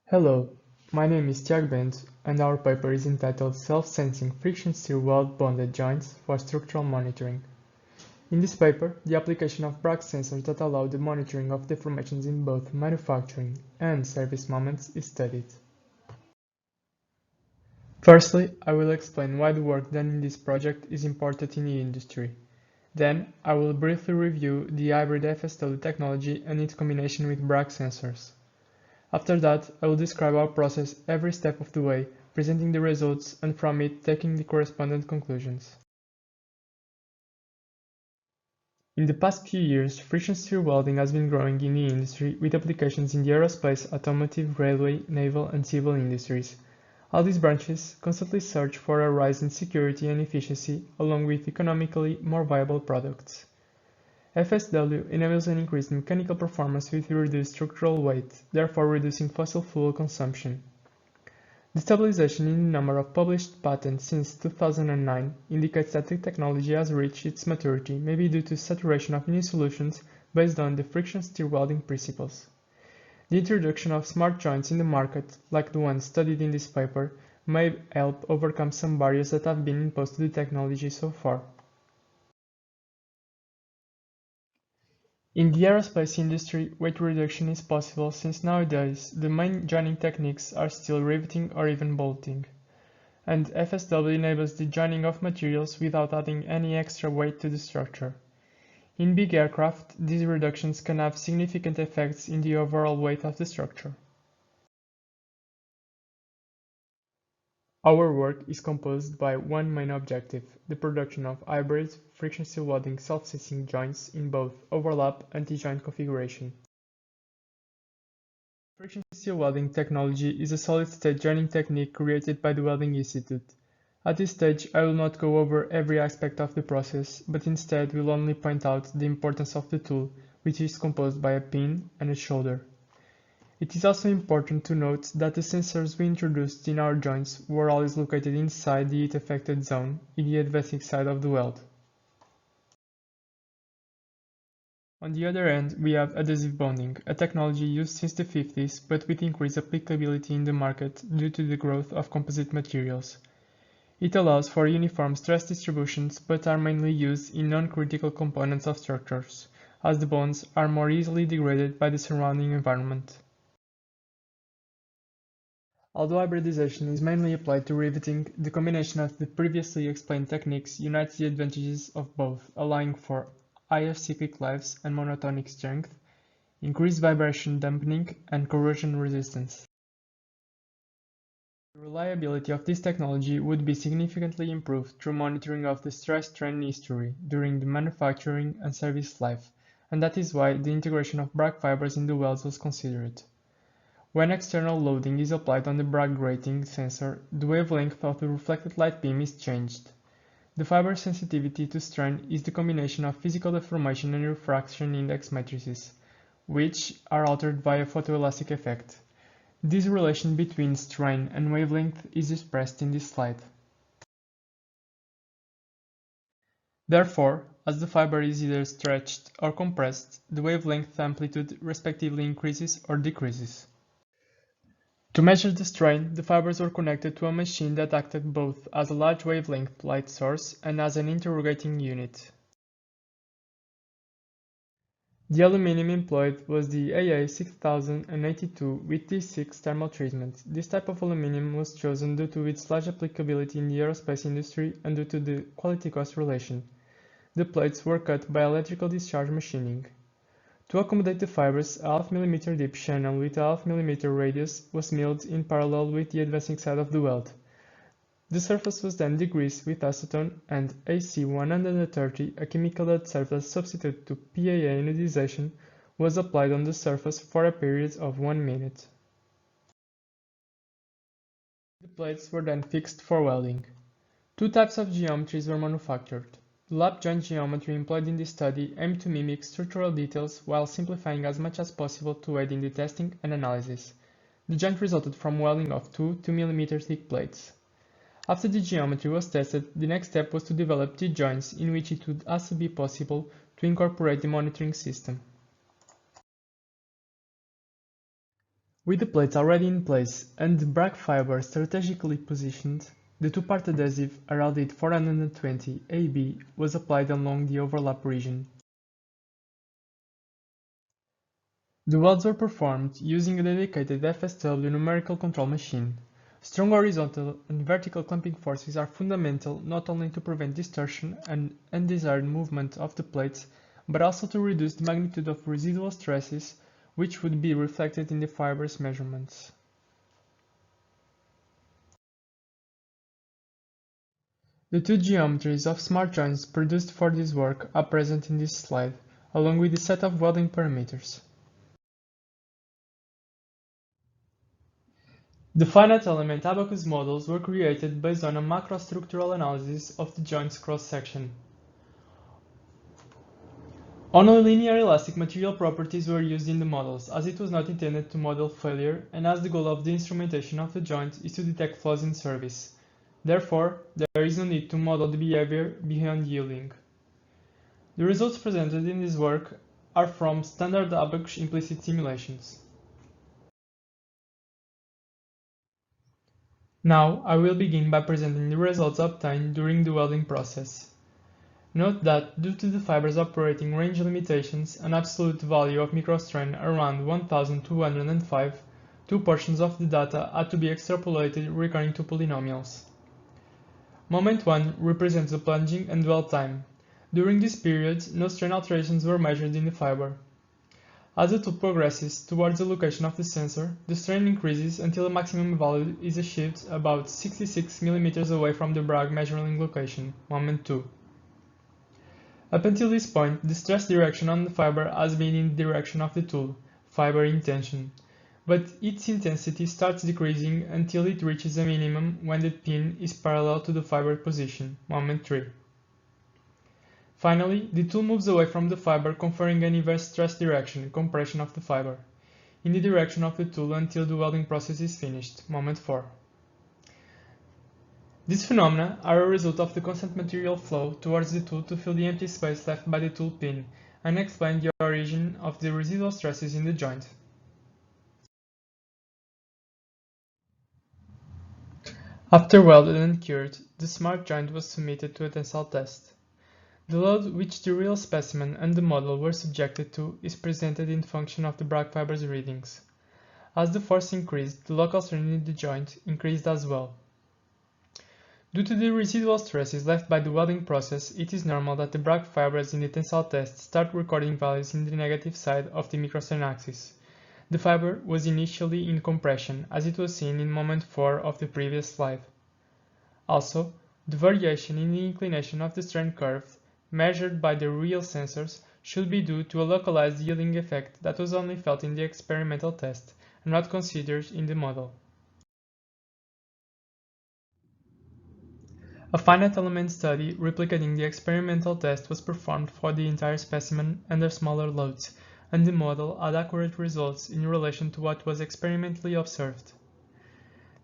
Hello, my name is Bento, and our paper is entitled Self-Sensing Friction Stir Weld-bonded Joints for Structural Monitoring. In this paper, the application of Bragg sensors that allow the monitoring of deformations in both manufacturing and service moments is studied. Firstly, I will explain why the work done in this project is important in the industry. Then, I will briefly review the hybrid FSW technology and its combination with Bragg sensors. After that, I will describe our process every step of the way, presenting the results and from it taking the correspondent conclusions. In the past few years, friction stir welding has been growing in the industry with applications in the aerospace, automotive, railway, naval, and civil industries. All these branches constantly search for a rise in security and efficiency along with economically more viable products. FSW enables an increased mechanical performance with reduced structural weight, therefore reducing fossil fuel consumption. The stabilization in the number of published patents since 2009 indicates that the technology has reached its maturity, maybe due to saturation of new solutions based on the friction stir welding principles. The introduction of smart joints in the market, like the ones studied in this paper, may help overcome some barriers that have been imposed to the technology so far. In the aerospace industry, weight reduction is possible since nowadays the main joining techniques are still riveting or even bolting, and FSW enables the joining of materials without adding any extra weight to the structure. In big aircraft, these reductions can have significant effects in the overall weight of the structure. Our work is composed by one main objective, the production of hybrid friction stir welding self-sensing joints in both overlap and T-joint configuration. Friction stir welding technology is a solid-state joining technique created by the Welding Institute. At this stage, I will not go over every aspect of the process, but instead will only point out the importance of the tool, which is composed by a pin and a shoulder. It is also important to note that the sensors we introduced in our joints were always located inside the heat-affected zone, in the advancing side of the weld. On the other end, we have adhesive bonding, a technology used since the 50s but with increased applicability in the market due to the growth of composite materials. It allows for uniform stress distributions but are mainly used in non-critical components of structures, as the bonds are more easily degraded by the surrounding environment. Although hybridization is mainly applied to riveting, the combination of the previously explained techniques unites the advantages of both, allowing for higher cyclic lives and monotonic strength, increased vibration dampening, and corrosion resistance. The reliability of this technology would be significantly improved through monitoring of the stress-strain history during the manufacturing and service life, and that is why the integration of Bragg fibers in the welds was considered. When external loading is applied on the Bragg grating sensor, the wavelength of the reflected light beam is changed. The fiber sensitivity to strain is the combination of physical deformation and refraction index matrices, which are altered via photoelastic effect. This relation between strain and wavelength is expressed in this slide. Therefore, as the fiber is either stretched or compressed, the wavelength amplitude respectively increases or decreases. To measure the strain, the fibers were connected to a machine that acted both as a large wavelength light source and as an interrogating unit. The aluminum employed was the AA6082 with D6 thermal treatment. This type of aluminum was chosen due to its large applicability in the aerospace industry and due to the quality-cost relation. The plates were cut by electrical discharge machining. To accommodate the fibers, a 0.5 mm deep channel with a 0.5 mm radius was milled in parallel with the advancing side of the weld. The surface was then degreased with acetone and AC130, a chemical that served as a substitute to PAA anodization, was applied on the surface for a period of 1 minute. The plates were then fixed for welding. Two types of geometries were manufactured. The lap joint geometry employed in this study aimed to mimic structural details while simplifying as much as possible to aid in the testing and analysis. The joint resulted from welding of two 2 mm thick plates. After the geometry was tested, the next step was to develop T-joints in which it would also be possible to incorporate the monitoring system. With the plates already in place and the Bragg fiber strategically positioned, the two-part adhesive heralded 420 AB was applied along the overlap region. The welds were performed using a dedicated FSW numerical control machine. Strong horizontal and vertical clamping forces are fundamental not only to prevent distortion and undesired movement of the plates, but also to reduce the magnitude of residual stresses which would be reflected in the fiber's measurements. The two geometries of smart joints produced for this work are present in this slide, along with the set of welding parameters. The finite element abacus models were created based on a macrostructural analysis of the joint's cross-section. Only linear elastic material properties were used in the models, as it was not intended to model failure and as the goal of the instrumentation of the joint is to detect flaws in service. Therefore, there is no need to model the behavior beyond yielding. The results presented in this work are from standard abacus implicit simulations. Now, I will begin by presenting the results obtained during the welding process. Note that, due to the fiber's operating range limitations, an absolute value of microstrain around 1205, two portions of the data had to be extrapolated recurring to polynomials. Moment 1 represents the plunging and dwell time. During this period, no strain alterations were measured in the fiber. As the tool progresses towards the location of the sensor, the strain increases until a maximum value is achieved about 66 mm away from the Bragg measuring location, moment 2. Up until this point, the stress direction on the fiber has been in the direction of the tool, fiber in tension, but its intensity starts decreasing until it reaches a minimum when the pin is parallel to the fiber position, moment 3. Finally, the tool moves away from the fiber, conferring an inverse stress direction, compression of the fiber, in the direction of the tool until the welding process is finished, moment 4. These phenomena are a result of the constant material flow towards the tool to fill the empty space left by the tool pin, and explain the origin of the residual stresses in the joint. After welded and cured, the smart joint was submitted to a tensile test. The load which the real specimen and the model were subjected to is presented in function of the Bragg fiber's readings. As the force increased, the local strain in the joint increased as well. Due to the residual stresses left by the welding process, it is normal that the Bragg fibers in the tensile test start recording values in the negative side of the microstrain axis. The fiber was initially in compression, as it was seen in moment 4 of the previous slide. Also, the variation in the inclination of the strain curve measured by the real sensors should be due to a localized yielding effect that was only felt in the experimental test and not considered in the model. A finite element study replicating the experimental test was performed for the entire specimen under smaller loads, and the model had accurate results in relation to what was experimentally observed.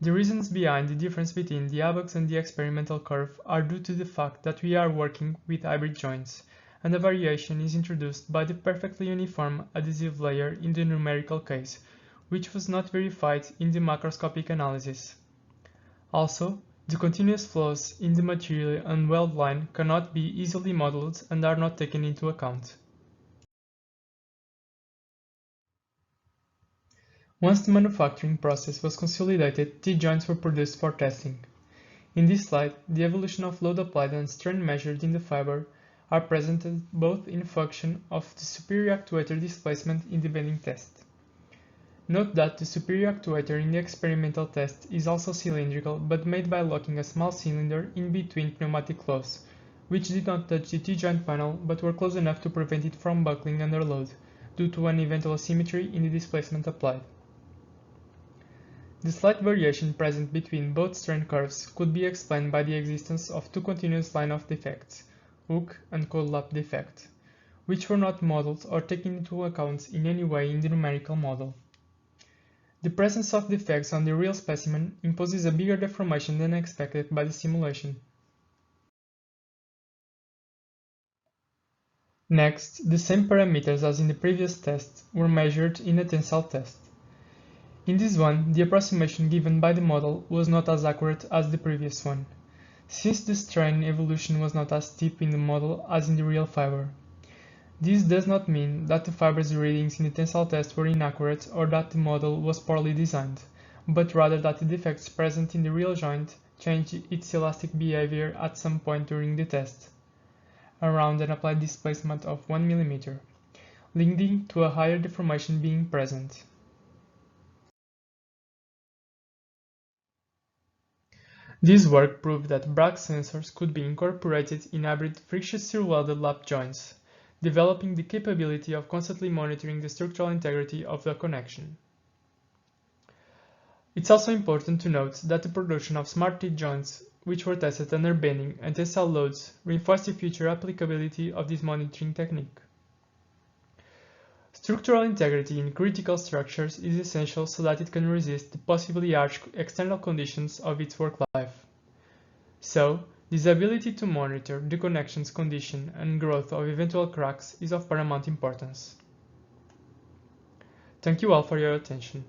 The reasons behind the difference between the abacus and the experimental curve are due to the fact that we are working with hybrid joints, and a variation is introduced by the perfectly uniform adhesive layer in the numerical case, which was not verified in the macroscopic analysis. Also, the continuous flows in the material and weld line cannot be easily modeled and are not taken into account. Once the manufacturing process was consolidated, T-joints were produced for testing. In this slide, the evolution of load applied and strain measured in the fiber are presented both in function of the superior actuator displacement in the bending test. Note that the superior actuator in the experimental test is also cylindrical, but made by locking a small cylinder in between pneumatic flows, which did not touch the T-joint panel but were close enough to prevent it from buckling under load, due to an eventual asymmetry in the displacement applied. The slight variation present between both strain curves could be explained by the existence of two continuous line of defects, hook and cold lap defect, which were not modeled or taken into account in any way in the numerical model. The presence of defects on the real specimen imposes a bigger deformation than expected by the simulation. Next, the same parameters as in the previous test were measured in a tensile test. In this one, the approximation given by the model was not as accurate as the previous one, since the strain evolution was not as steep in the model as in the real fiber. This does not mean that the fiber's readings in the tensile test were inaccurate or that the model was poorly designed, but rather that the defects present in the real joint changed its elastic behavior at some point during the test, around an applied displacement of 1 mm, leading to a higher deformation being present. This work proved that Bragg sensors could be incorporated in hybrid friction stir welded lap joints, developing the capability of constantly monitoring the structural integrity of the connection. It's also important to note that the production of smart teeth joints, which were tested under bending and tensile loads, reinforced the future applicability of this monitoring technique. Structural integrity in critical structures is essential so that it can resist the possibly harsh external conditions of its work life. So, this ability to monitor the connection's condition and growth of eventual cracks is of paramount importance. Thank you all for your attention.